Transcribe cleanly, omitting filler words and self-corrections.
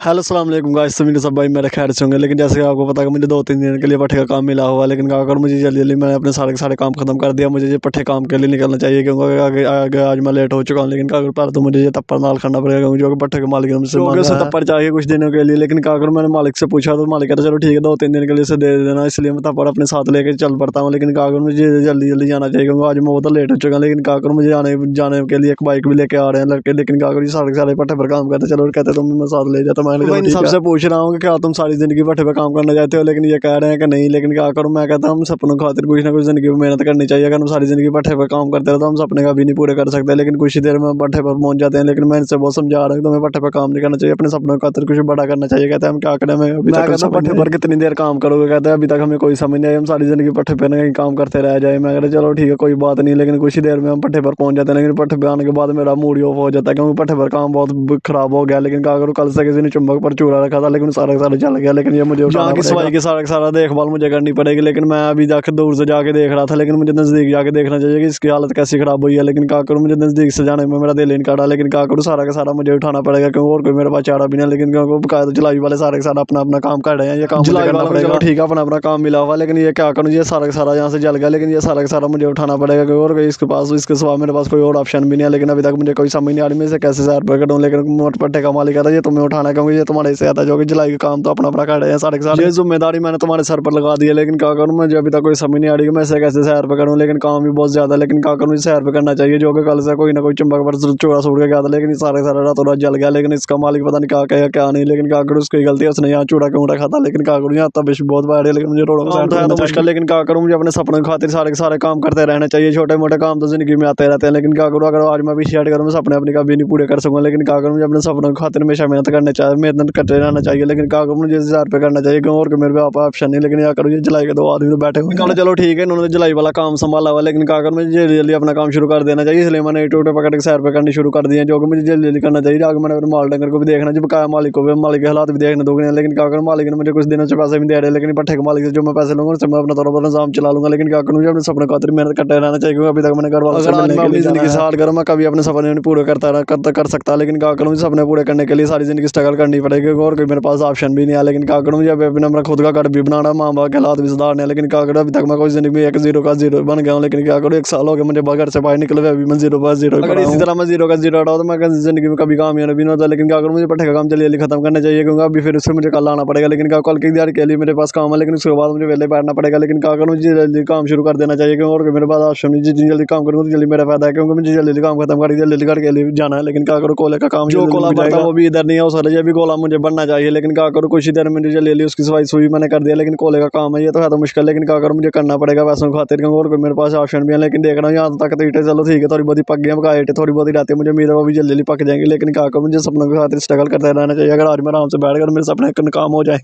Hello अस्सलाम वालेकुम guys. तो मेरे सब भाई मेरे खैर से होंगे। लेकिन जैसे कि आपको पता है मुझे 2-3 दिन के लिए पट्टे का काम मिला हुआ, लेकिन अगर मुझे जल्दी जल्दी मैंने अपने सारे के सारे काम खत्म कर दिया। मुझे ये पट्टे काम के लिए निकलना चाहिए क्योंकि आगे आगे आज मैं लेट हो चुका हूँ। लेकिन अगर पर तो मुझे ये तप्पड़ नाल करना पड़ेगा क्योंकि जो कि पट्टे के मालिक ने मुझसे मांगा है तप्पड़ चाहिए कुछ दिनों के लिए। लेकिन अगर मैंने मालिक से पूछा तो मालिक कहता चलो ठीक है 2-3 दिन के लिए इसे दे देना, इसलिए मैं तप्पड़ अपने साथ लेके चल पड़ता हूँ। लेकिन अगर मुझे जल्दी जल्दी जाना चाहिए क्योंकि आज मैं बहुत लेट हो चुका हूँ। लेकिन अगर मुझे जाने के लिए एक बाइक भी लेके आ रहे हैं लड़के, लेकिन अगर ये सारे के सारे पट्टे पर काम करते चलो कहते तुम मैं साथ ले जाता। मैं सबसे पूछ रहा हूँ कि क्या तुम सारी जिंदगी भट्टे पे काम करना चाहते हो, लेकिन ये कह रहे हैं कि नहीं। लेकिन क्या करूँ, मैं कहता हूँ हम सपनों की खातिर कुछ ना कुछ जिंदगी में मेहनत करनी चाहिए। अगर हम सारी जिंदगी भट्टे पे काम करते रहे तो हम सपने का भी नहीं पूरे कर सकते। लेकिन कुछ ही देर में भट्टे पर पहुंच जाते हैं। लेकिन मैं इनसे बहुत समझा रहा हूँ कि तुम्हें भट्टे पे काम नहीं करना चाहिए, अपने सपनों की खातिर कुछ बड़ा करना चाहिए। कहते हैं हम क्या करें, मैं अभी तक भट्टे पर कितनी देर काम करोगे। कहते हैं अभी तक हमें कोई समझ नहीं आई, हम सारी जिंदगी भट्टे पे कहीं काम करते रह जाए। मैं कहता चलो ठीक है कोई बात नहीं। लेकिन कुछ ही देर में हम भट्टे पर पहुंच जाते हैं। लेकिन भट्टे पे आने के बाद मेरा मूड ही ऑफ हो जाता है क्योंकि भट्टे पर काम बहुत खराब हो गया। लेकिन क्या करूँ, कल से किसी ने चुंबक पर चूरा रखा था लेकिन सारा सारा जल गया। लेकिन ये मुझे जहाँ की सफाई की सारा देखभाल मुझे करनी पड़ेगी। लेकिन मैं अभी जाकर दूर से जाके देख रहा था, लेकिन मुझे नज़दीक जाके देखना चाहिए कि इसकी हालत कैसी खराब हुई है। लेकिन क्या करूँ, मुझे नज़दीक से जाने में मेरा दिल नहीं काटा। लेकिन क्या करूँ, सारा का सारा मुझे उठाना पड़ेगा क्योंकि और कोई मेरे पास चारा भी नहीं। लेकिन क्योंकि बकायदा जुलाई वाले सारे के सारा अपना अपना काम कर रहे हैं, ये काम जुलाई वाला चलो ठीक है अपना अपना काम मिला हुआ। लेकिन ये क्या करूँ, ये सारा का सारा यहाँ से जल गया। लेकिन ये सारा का सारा मुझे उठाना पड़ेगा क्योंकि और इसके सिवा मेरे पास कोई और ऑप्शन भी नहीं है। लेकिन अभी तक मुझे कोई समझ नहीं आ रही मैं इसे कैसे सैर पर करूँ। लेकिन मोट पट्टे का मालिक कहता है ये तुम्हें उठाना है क्योंकि ये तुम्हारे से आता है, जो कि जुलाई का काम तो अपना अपना कर रहे हैं सारे के सारे। ये जिम्मेदारी मैंने तुम्हारे सर पर लगा दी है। लेकिन क्या करूँ, मुझे अभी तक कोई समझ नहीं आ रही कि मैं इसे कैसे सैर पे करूँ। लेकिन काम भी बहुत ज़्यादा। लेकिन क्या करूँ, इसे सैर पे करना चाहिए जो कि कल से कोई ना कोई चुंबक पर चूड़ा सूट के गया था। लेकिन सारे सारा रातों रात जल गया। लेकिन इसका मालिक पता नहीं क्या कहेगा क्या नहीं। लेकिन क्या करूँ, उसकी गलती है, उसने यहाँ चूड़ा क्यों रखा था। लेकिन क्या करूँ, यहाँ तबिश बहुत बाहर है। लेकिन मुझे रोडों में तो मुश्किल। लेकिन क्या करूँ, मुझे अपने सपनों की खातिर सारे के सारे काम करते रहना चाहिए। छोटे मोटे काम तो जिंदगी में आते रहते हैं। लेकिन क्या करूँ, अगर आज मैं भी शेयर करूँ मैं सपने अपने कभी नहीं पूरे कर सकूँगा। लेकिन क्या करूँ, मुझे अपने सपनों की खातिर हमेशा मेहनत करते रहना चाहिए। लेकिन क्या करूँ, मुझे सैर पे करना चाहिए क्यों और कि मेरे पे ऑप्शन नहीं। लेकिन क्या करूँ, ये जुलाई के 2 आदमी तो बैठे हुए चलो ठीक है इन्होंने जुलाई वाला काम संभाला हुआ। लेकिन क्या करूँ, मुझे जल्दी जल्दी अपना काम शुरू कर देना चाहिए। इसलिए मैंने टूटे पकड़ के सैर पे करनी शुरू कर दिए, जो कि मुझे जल्दी जल्दी करना चाहिए। आगे मैंने अपने माल डंगर को भी देखना, जब बकाया मालिक को भी मालिक के हालात भी देखने दोगे। लेकिन क्या करूँ, मालिक ने मुझे कुछ दिनों से पैसे भी दे रहे हैं। लेकिन पट्टे के मालिक से जो मैं पैसे लूंगा उससे मैं अपना थोड़ा बहुत निजाम चला लूंगा। लेकिन क्या करूँ, मुझे अपने सपने खातिर मेहनत करते रहना चाहिए क्योंकि अभी तक मैंने घर वालों से मिलने के लिए जिंदगी से हाल करूँ मैं कभी अपने सपने नहीं पूरे कर सकता। लेकिन क्या करूँ, सपने पूरे करने के लिए सारी जिंदगी स्ट्रगल करनी पड़ेगी और कोई मेरे पास ऑप्शन भी नहीं है। लेकिन क्या करूँ, मुझे अपना अपना खुद का घर भी बनाना, माँ बाप के हालात भी सुधारने। लेकिन क्या करूँ, अभी तक मैं कोई जिंदगी में एक जीरो का जीरो बन गया हूँ। लेकिन क्या करूँ, 1 साल हो गया मुझे घर से बाहर निकले हुए, अभी मैं जीरो पर जीरो। अगर इसी तरह मैं जीरो का जीरो रहा तो मैं जिंदगी में कभी कामयाब भी नहीं होता। लेकिन क्या करूँ, मुझे पट्टे का काम जल्दी जल्दी खत्म करना चाहिए क्योंकि अभी फिर उससे मुझे कल आना पड़ेगा। लेकिन क्या कल की दिहाड़ी के लिए मेरे पास काम है, लेकिन उसके बाद मुझे वेले बैठना पड़ेगा। लेकिन क्या करूँ, मुझे जल्दी काम शुरू कर देना चाहिए क्योंकि और मेरे पास ऑप्शन नहीं। जितनी जल्दी काम करूँ तो जल्दी मेरा फायदा है क्योंकि मुझे जल्दी काम खत्म कर जल्दी जल्दी करके लिए जाना है। लेकिन क्या करूँ, कोले का काम जो कोला बनता है वो भी इधर नहीं है, उस वाले भी कोला मुझे बनना चाहिए। लेकिन क्या करूँ, कुछ ही देर में मुझे जल्दी जल्दी उसकी सफाई सुई मैंने कर दिया। लेकिन कोले का काम है ये तो है तो मुश्किल। लेकिन क्या करूँ, मुझे करना पड़ेगा पैसों की खातिर क्योंकि और कोई मेरे पास ऑप्शन भी है। लेकिन देख रहा हूँ यहाँ तक तो ईटें चलो ठीक है थोड़ी बहुत ही पक गई, बकाया ईटें थोड़ी बहुत ही रहती है, मुझे उम्मीद है वो भी जल्दी जल्दी पक जाएंगी। लेकिन क्या करूँ, मुझे सपनों के खातिर स्ट्रगल करते रहना चाहिए। अगर आज मैं आराम से बैठ कर मेरे सपने काम हो जाए।